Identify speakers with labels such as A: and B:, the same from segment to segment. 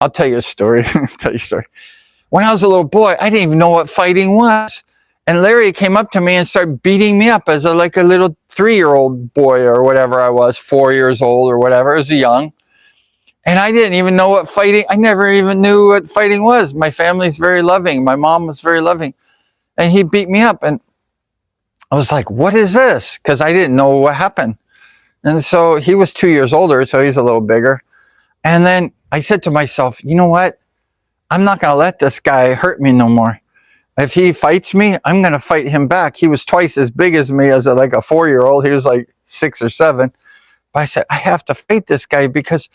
A: I'll tell you a story. Tell you a story. When I was a little boy, I didn't even know what fighting was. And Larry came up to me and started beating me up as like a little 3-year-old boy or whatever I was, 4 years old or whatever. I was young. And I didn't even know what fighting, I never even knew what fighting was. My family's very loving. My mom was very loving. And he beat me up. And I was like, what is this? Because I didn't know what happened. And so he was 2 years older, so he's a little bigger. And then I said to myself, you know what? I'm not going to let this guy hurt me no more. If he fights me, I'm going to fight him back. He was twice as big as me as like a 4-year-old. He was like 6 or 7. But I said, I have to fight this guy because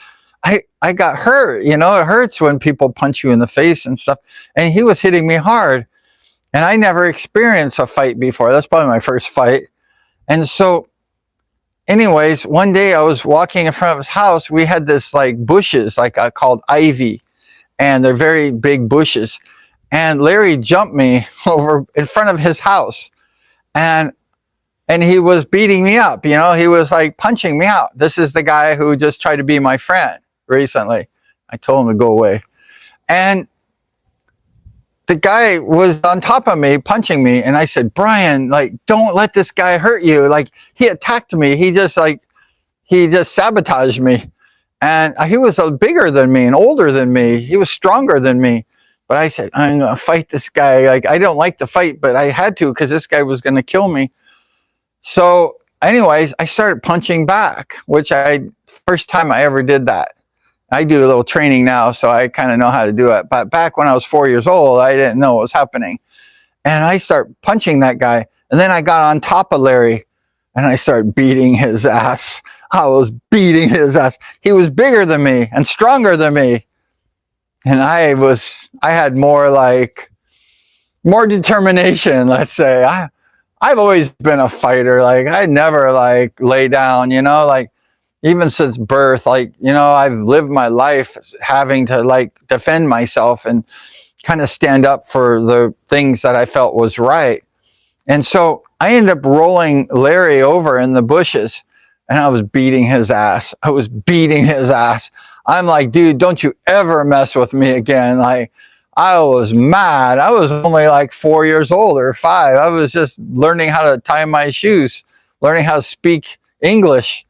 A: I got hurt. You know, it hurts when people punch you in the face and stuff. And he was hitting me hard. And I never experienced a fight before. That's probably my first fight. And so anyways, one day I was walking in front of his house. We had this like bushes, like called ivy. And they're very big bushes. And Larry jumped me over in front of his house. And he was beating me up. You know, he was like punching me out. This is the guy who just tried to be my friend recently. I told him to go away. And the guy was on top of me, punching me. And I said, Brian, like, don't let this guy hurt you. Like, he attacked me. He just sabotaged me. And he was bigger than me and older than me. He was stronger than me. But I said, I'm going to fight this guy. Like, I don't like to fight, but I had to because this guy was going to kill me. So anyways, I started punching back, which first time I ever did that. I do a little training now, so I kind of know how to do it. But back when I was 4 years old, I didn't know what was happening. And I started punching that guy. And then I got on top of Larry and I started beating his ass. I was beating his ass. He was bigger than me and stronger than me. And I had more determination, let's say. I've always been a fighter. Like, I never like lay down, you know, like even since birth, like, you know, I've lived my life having to like defend myself and kind of stand up for the things that I felt was right. And so I ended up rolling Larry over in the bushes and I was beating his ass. I was beating his ass. I'm like, dude, don't you ever mess with me again. Like, I was mad. I was only like 4 years old or 5. I was just learning how to tie my shoes, learning how to speak English.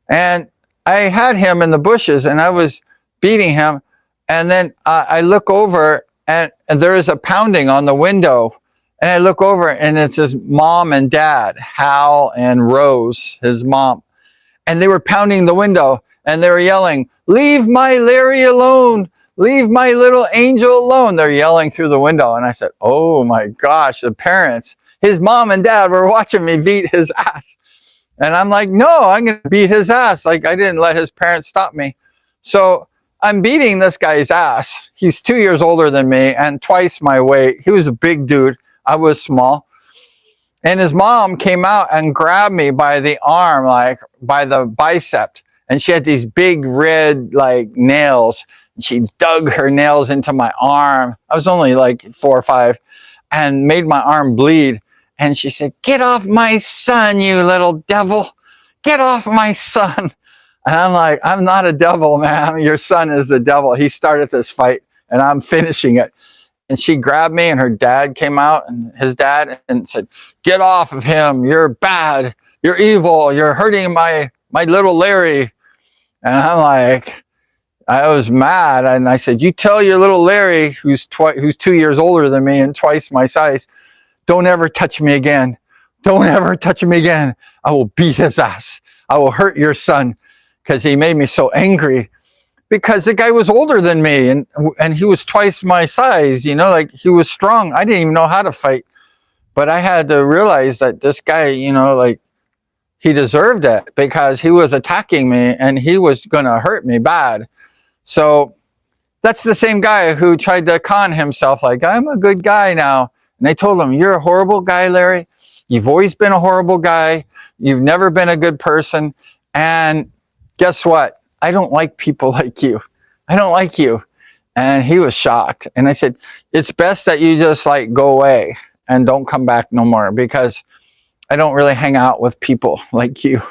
A: And I had him in the bushes and I was beating him. And then I look over and there is a pounding on the window. And I look over and it's his mom and dad, Hal and Rose, his mom. And they were pounding the window and they were yelling, leave my Larry alone. Leave my little angel alone. They're yelling through the window. And I said, oh my gosh, the parents, his mom and dad were watching me beat his ass. And I'm like, no, I'm going to beat his ass. Like, I didn't let his parents stop me. So I'm beating this guy's ass. He's 2 years older than me and twice my weight. He was a big dude. I was small. And his mom came out and grabbed me by the arm, like by the bicep. And she had these big red like nails. She dug her nails into my arm. I was only like 4 or 5 and made my arm bleed. And she said, get off my son, you little devil. Get off my son. And I'm like, I'm not a devil, man. Your son is the devil. He started this fight and I'm finishing it. And she grabbed me and her dad came out and his dad and said, get off of him. You're bad. You're evil. You're hurting my little Larry. And I'm like, I was mad. And I said, you tell your little Larry, who's 2 years older than me and twice my size, don't ever touch me again. Don't ever touch me again. I will beat his ass. I will hurt your son. Because he made me so angry. Because the guy was older than me and he was twice my size, you know, like he was strong. I didn't even know how to fight. But I had to realize that this guy, you know, like he deserved it because he was attacking me and he was going to hurt me bad. So that's the same guy who tried to con himself like, I'm a good guy now. And I told him, you're a horrible guy, Larry. You've always been a horrible guy. You've never been a good person. And guess what? I don't like people like you. I don't like you. And he was shocked. And I said, it's best that you just like go away and don't come back no more because I don't really hang out with people like you.